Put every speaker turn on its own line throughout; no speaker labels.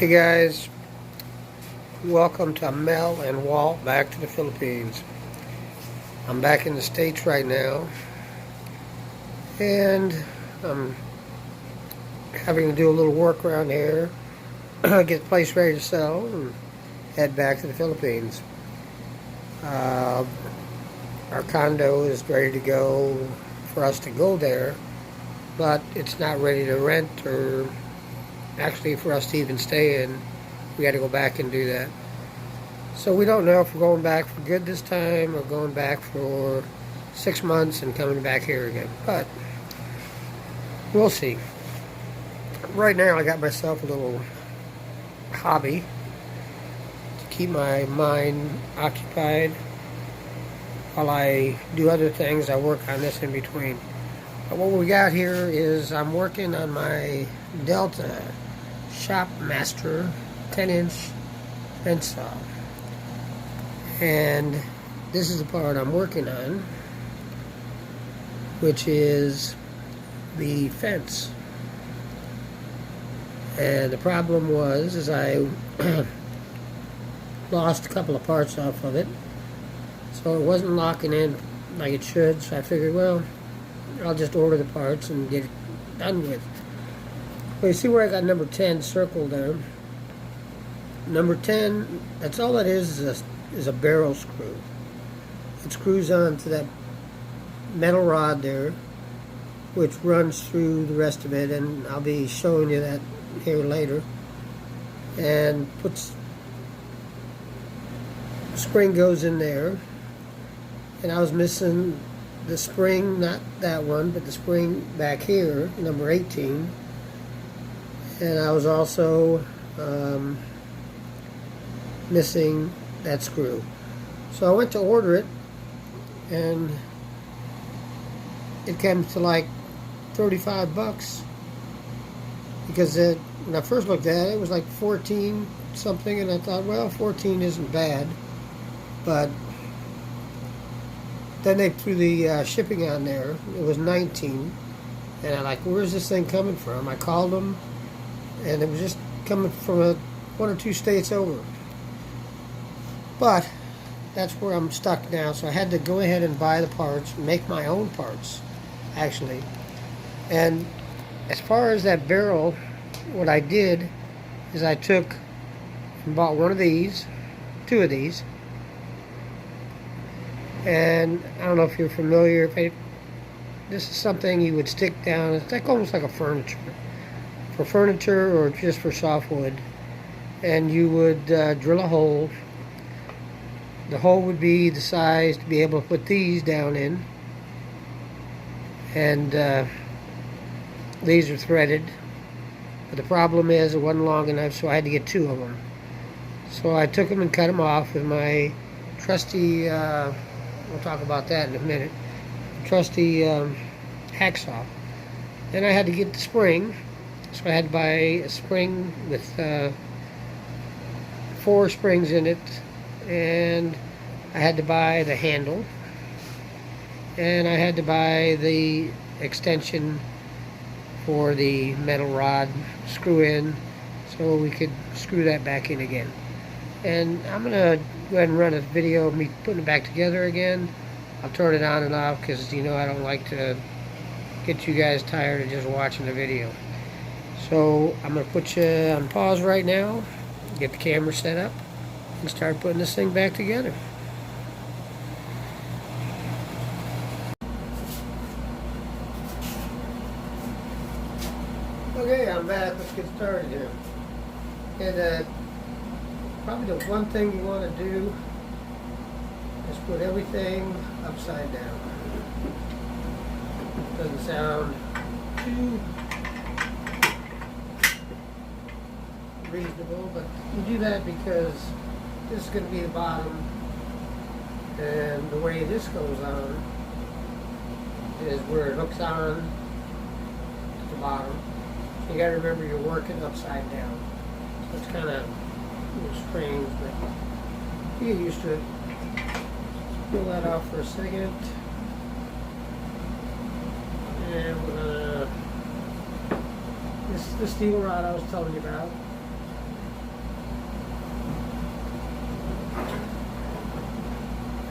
Hey guys, welcome to Mel and Walt back to the Philippines. I'm back in the States right now, and I'm having to do a little work around here, get the place ready to sell, and head back to the Philippines. Our condo is ready to go for us to go there, but it's not ready to rent or actually for us to even stay in. We got to go back and do that. So we don't know if we're going back for good this time or going back for 6 months and coming back here again, but we'll see. Right now I got myself a little hobby to keep my mind occupied while I do other things. I work on this in between. But what we got here is I'm working on my Delta shopmaster 10-inch Benchsaw, and this is the part I'm working on, which is the fence. And the problem is I lost a couple of parts off of it, so it wasn't locking in like it should. So I figured, well, I'll just order the parts and get it done with. Well, you see where I got number 10 circled there? Number 10, that's all that is a barrel screw. It screws onto that metal rod there, which runs through the rest of it, and I'll be showing you that here later. And spring goes in there, and I was missing the spring, not that one, but the spring back here, number 18. And I was also missing that screw. So I went to order it, and it came to like 35 bucks, because when I first looked at it, it was like 14 something, and I thought, well, 14 isn't bad. But then they threw the shipping on there. It was 19, and I'm like, where's this thing coming from? I called them, and it was just coming from one or two states over. But that's where I'm stuck now, so I had to go ahead and buy the parts, make my own parts, actually. And as far as that barrel, what I did is I took and bought one of these, two of these, and I don't know if you're familiar, this is something you would stick down. It's like almost like a furniture. For furniture or just for softwood. And you would drill a hole. The hole would be the size to be able to put these down in. And these are threaded. But the problem is it wasn't long enough, so I had to get two of them. So I took them and cut them off with my trusty, we'll talk about that in a minute, trusty hacksaw. And I had to get the spring. So I had to buy a spring with 4 springs in it, and I had to buy the handle, and I had to buy the extension for the metal rod screw in, so we could screw that back in again. And I'm going to go ahead and run a video of me putting it back together again. I'll turn it on and off because, you know, I don't like to get you guys tired of just watching the video. So I'm going to put you on pause right now, get the camera set up, and start putting this thing back together. Okay, I'm back. Let's get started here. And probably the one thing you want to do is put everything upside down. Doesn't sound too reasonable, but you do that because this is going to be the bottom, and the way this goes on is where it hooks on to the bottom. You got to remember you're working upside down. So it's kind of strange, but you get used to it. Pull that off for a second, and we're gonna this steel rod I was telling you about.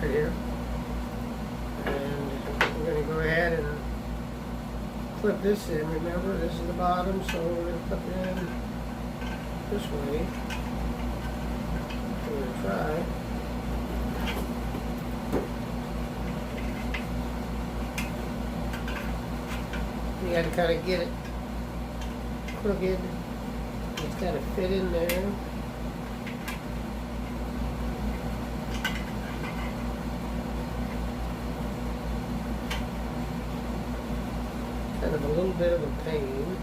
right here. And we're going to go ahead and clip this in. Remember, this is the bottom, so we're going to clip it in this way. We're going to try. You got to kind of get it crooked. It's got to fit in there. Kind of a little bit of a pain.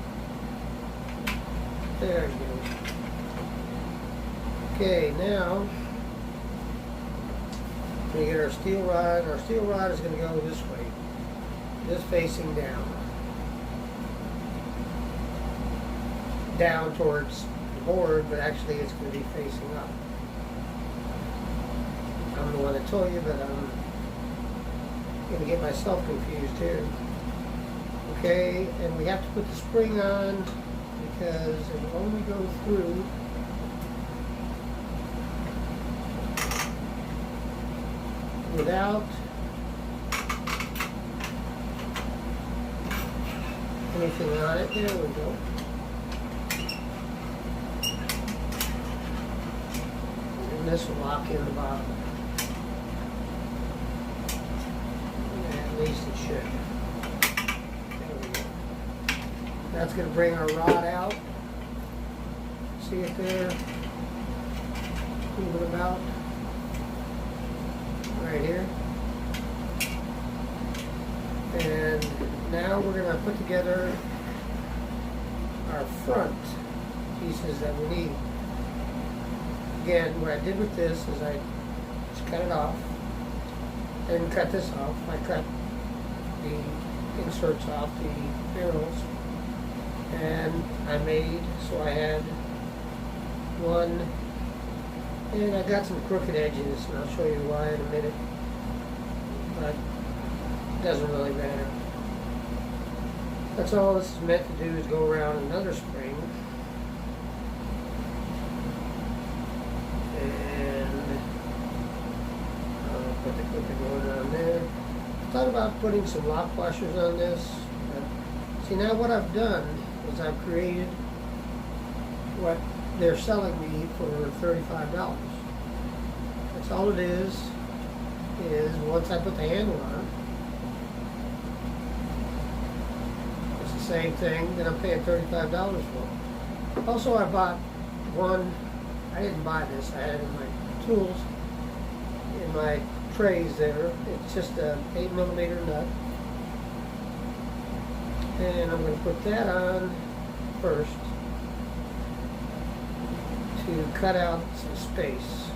There we go. Okay, now we get our steel rod. Our steel rod is going to go this way, just facing down. Down towards the board, but actually it's going to be facing up. I'm the one that told you, but I'm going to get myself confused here. Okay, and we have to put the spring on because it will only go through without anything on it. There we go. And this will lock in the bottom. At least it should. That's going to bring our rod out. See it there? Moving about. Right here. And now we're going to put together our front pieces that we need. Again, what I did with this is I just cut it off. I didn't cut this off. I cut the inserts off the barrels. And I made, so I had one, and I got some crooked edges, and I'll show you why in a minute, but it doesn't really matter. That's all this is meant to do, is go around another spring, and I'll put the clipping going on there. I thought about putting some lock washers on this, but see, now what I've done is I've created what they're selling me for $35. That's all it is once I put the handle on, it's the same thing that I'm paying $35 for. Also, I bought one, I didn't buy this, I had it in my tools, in my trays there. It's just a 8mm nut. And I'm going to put that on first to cut out some space,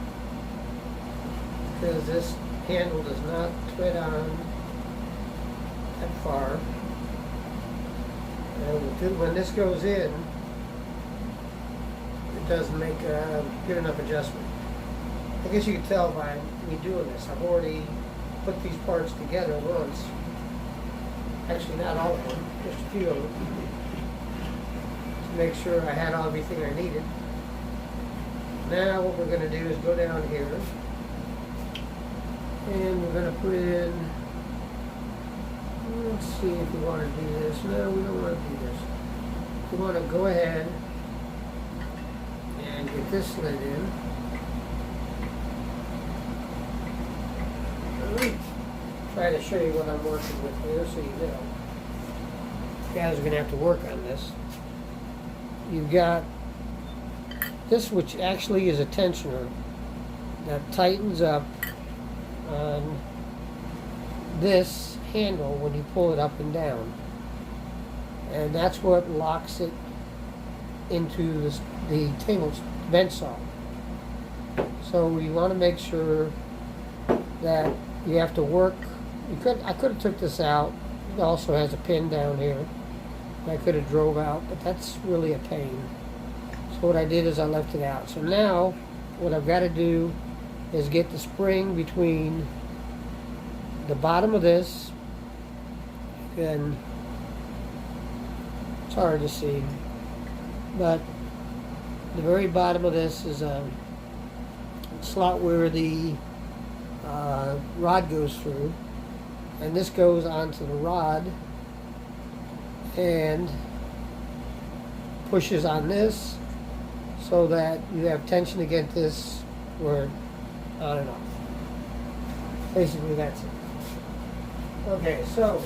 because this handle does not thread on that far. And when this goes in, it doesn't make a good enough adjustment. I guess you can tell by me doing this. I've already put these parts together once. Actually, not all of them, just a few of them, to make sure I had everything I needed. Now what we're going to do is go down here, and we're going to put in, let's see if we want to do this. No, we don't want to do this. We want to go ahead and get this slid in. Try to show you what I'm working with here so you know. You guys are going to have to work on this. You've got this, which actually is a tensioner that tightens up on this handle when you pull it up and down. And that's what locks it into the table Benchsaw. So we want to make sure that you have to work. I could have took this out. It also has a pin down here I could have drove out, but that's really a pain. So what I did is I left it out. So now what I've got to do is get the spring between the bottom of this, and it's hard to see, but the very bottom of this is a slot where the rod goes through, and this goes onto the rod and pushes on this so that you have tension against this where on and off. Basically that's it. Okay, so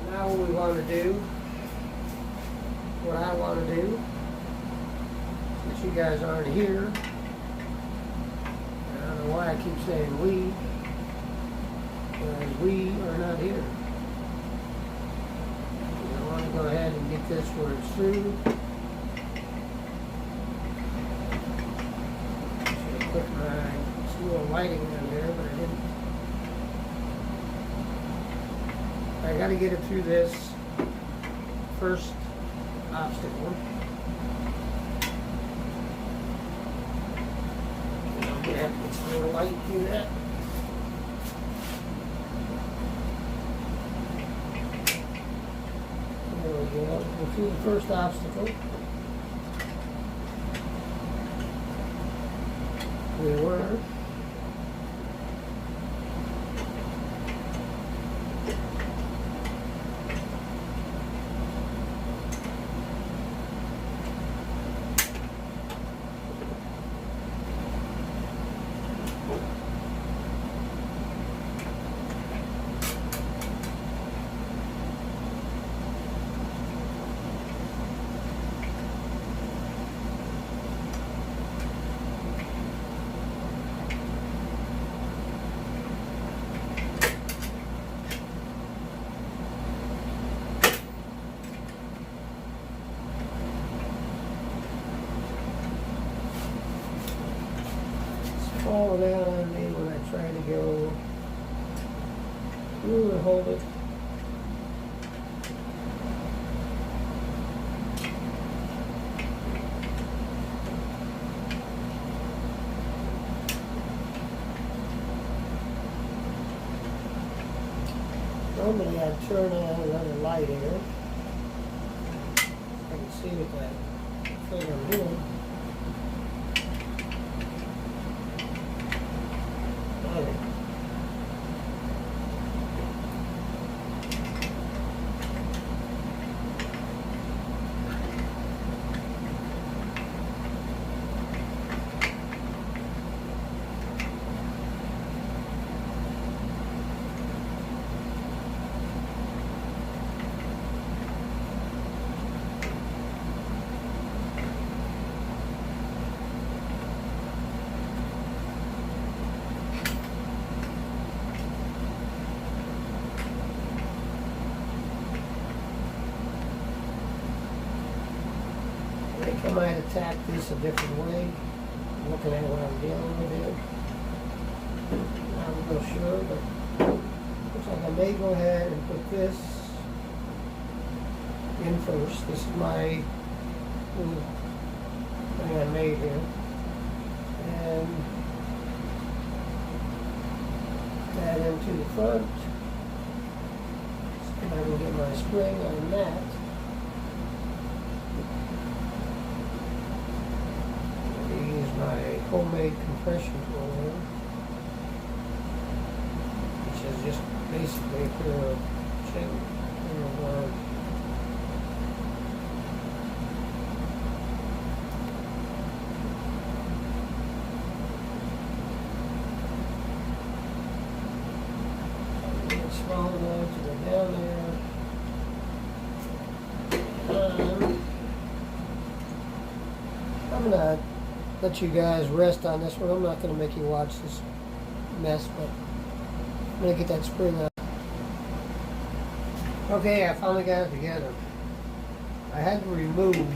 now what we want to do, what I want to do, since you guys aren't here, I don't know why I keep saying we, because we are not here. I want to go ahead and get this where it's through. Should have put my little lighting on there, but I didn't. I got to get it through this first obstacle. And I'm going to have to get some more light through that. There we go. We'll through the first obstacle. We were. Fall down on me when I try to go through and hold it. Normally I'd turn on another light here. I can see what that thing I'm doing. I think I might attack this a different way, looking at what I'm dealing with here. I'm not sure, but looks like I may go ahead and put this in first. This is my little thing I made here. And that into the front. So I can get my spring on that. My homemade compression tool here, which is just basically a pair of it's small enough to go down there. I'm gonna let you guys rest on this one. I'm not going to make you watch this mess, but I'm going to get that spring out. Okay, I finally got it together. I had to remove.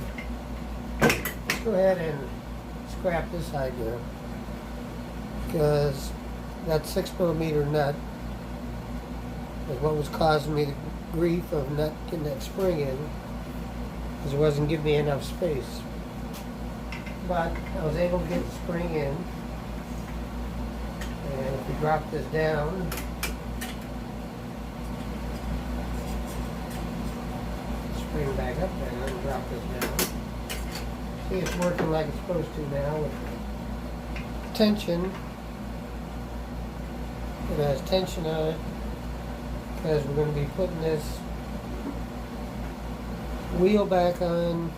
Let's go ahead and scrap this idea, because that 6mm nut is what was causing me the grief of not getting that spring in, because it wasn't giving me enough space. But I was able to get the spring in, and if we drop this down, spring back up there and drop this down. See, it's working like it's supposed to now with tension It has tension on it because we're going to be putting this wheel back on,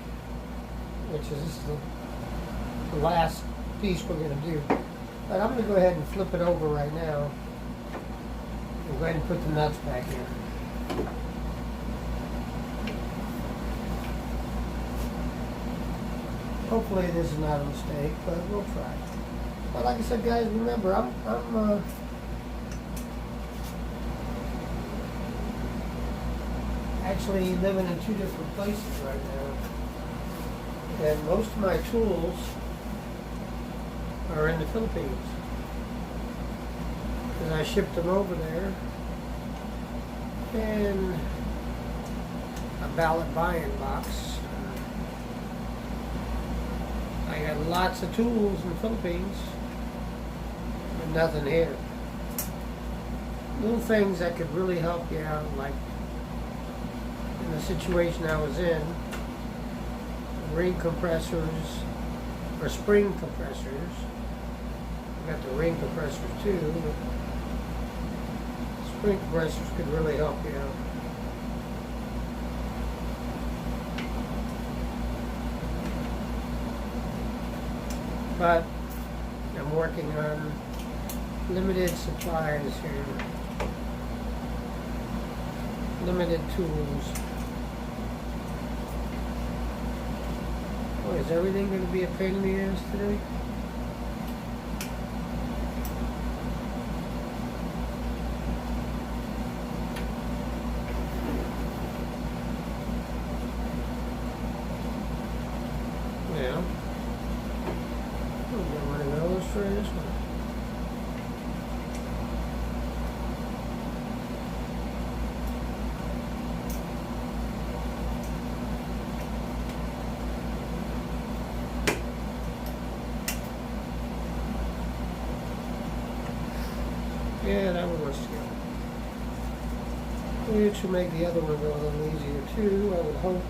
which is the last piece we're going to do. But I'm going to go ahead and flip it over right now and go ahead and put the nuts back in. Hopefully this is not a mistake, but we'll try. But like I said, guys, remember, I'm actually living in two different places right now, and most of my tools are in the Philippines because I shipped them over there in a ballot buy-in box. I got lots of tools in the Philippines, but nothing here. Little things that could really help you out, like in the situation I was in, ring compressors or spring compressors. I got the ring compressors too, but spring compressors could really help you out. But I'm working on limited supplies here, limited tools. Boy, is everything going to be a pain in the ass today? Yeah. For this one. Yeah, that one wants to go. Which will make the other one go a little easier too, I would hope.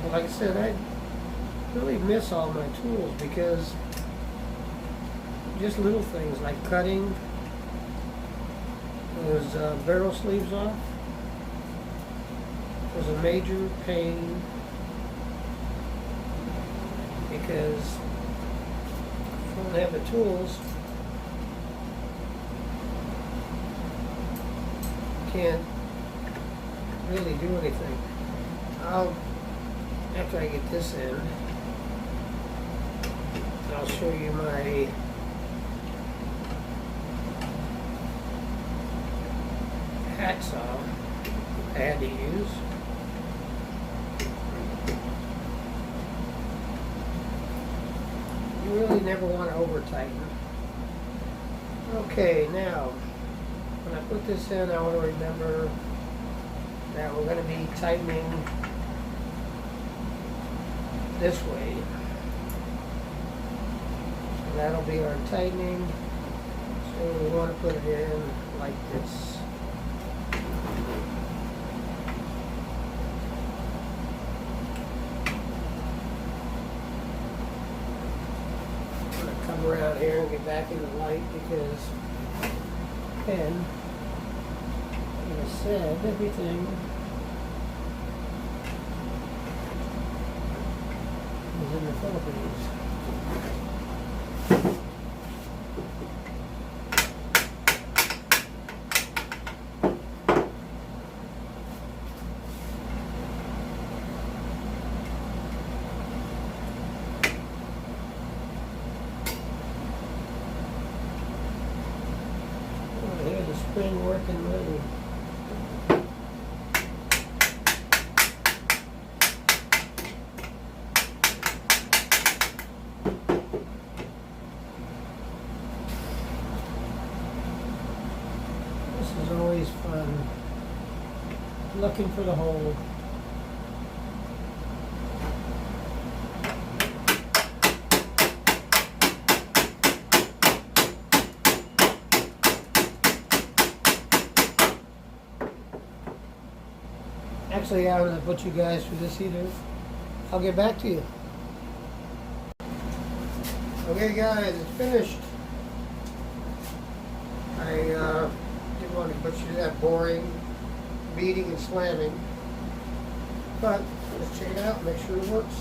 But like I said, I really miss all my tools because just little things like cutting those barrel sleeves off was a major pain because if I don't have the tools, can't really do anything. After I get this in, I'll show you my hacksaw I had to use. You really never want to over tighten. Okay, now when I put this in, I want to remember that we're going to be tightening this way. That'll be our tightening, so we want to put it in like this. I'm going to come around here and get back in the light because, again, like I said, everything is in the Philippines. Here's the spring working really. This is always fun, looking for the hole. Actually, I'm going to put you guys through this heater. I'll get back to you. Okay guys, it's finished. I didn't want to put you through that boring beating and slamming, but let's check it out, make sure it works.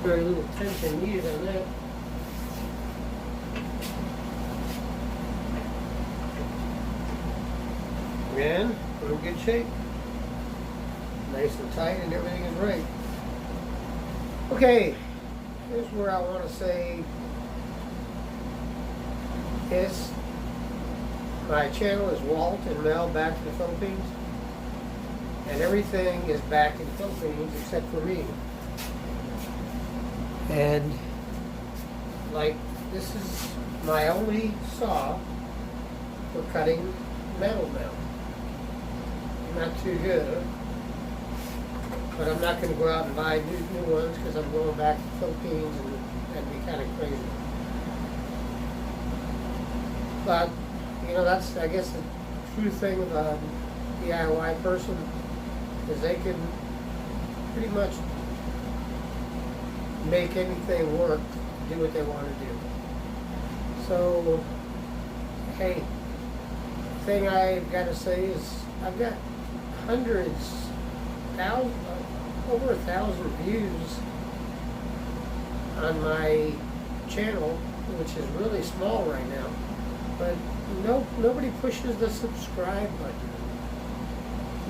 Very little tension needed on that. And we're in good shape. Nice and tight and everything is right. Okay, here's where I want to say is my channel is Walt&Mel Back to the Philippines. And everything is back in the Philippines except for me. And like this is my only saw for cutting metal now. Not too good, but I'm not going to go out and buy new ones because I'm going back to the Philippines and that'd be kind of crazy. But you know, that's I guess the true thing of a DIY person is they can pretty much make anything work, do what they want to do. So, hey, the thing I've got to say is I've got hundreds, thousands, over 1,000 views on my channel, which is really small right now. But nobody pushes the subscribe button.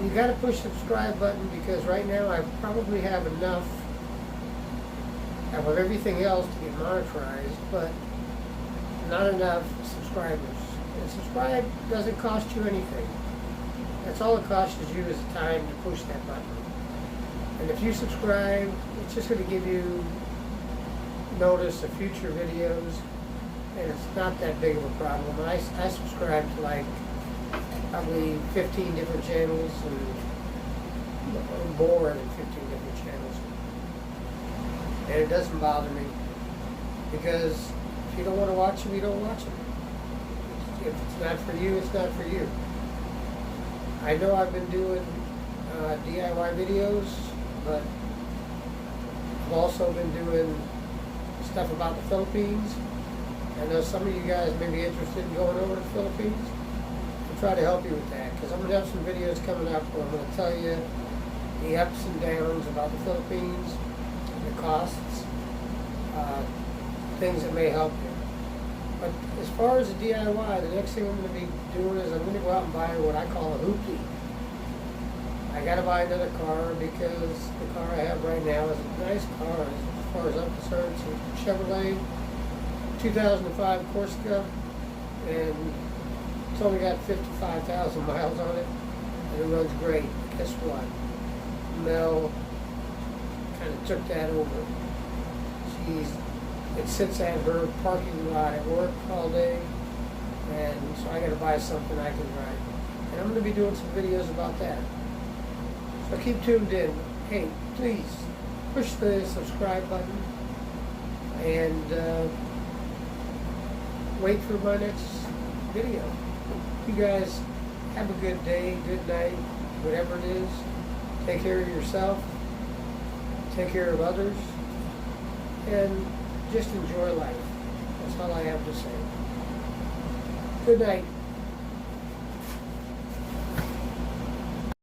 You got to push the subscribe button because right now I probably have enough of everything else to get monetized, but not enough subscribers. And subscribe doesn't cost you anything. That's all it costs you is time to push that button. And if you subscribe, it's just going to give you notice of future videos, and it's not that big of a problem. I subscribe to like probably 15 different channels and more than 15 different channels. And it doesn't bother me because if you don't want to watch them, you don't watch them. If it's not for you, it's not for you. I know I've been doing DIY videos, but I've also been doing stuff about the Philippines. I know some of you guys may be interested in going over to the Philippines. I'll try to help you with that because I'm going to have some videos coming up where I'm going to tell you the ups and downs about the Philippines, the costs, things that may help you. But as far as the DIY, the next thing I'm going to be doing is I'm going to go out and buy what I call a hoopty. I got to buy another car because the car I have right now is a nice car as far as I'm concerned. It's a Chevrolet 2005 Corsica, and it's only got 55,000 miles on it, and it runs great. Guess what? Mel kind of took that over. It sits at her parking lot at work all day, and so I got to buy something I can drive. And I'm going to be doing some videos about that. So keep tuned in. Hey, please push the subscribe button and wait for my next video. You guys have a good day, good night, whatever it is. Take care of yourself. Take care of others. And just enjoy life. That's all I have to say. Good night.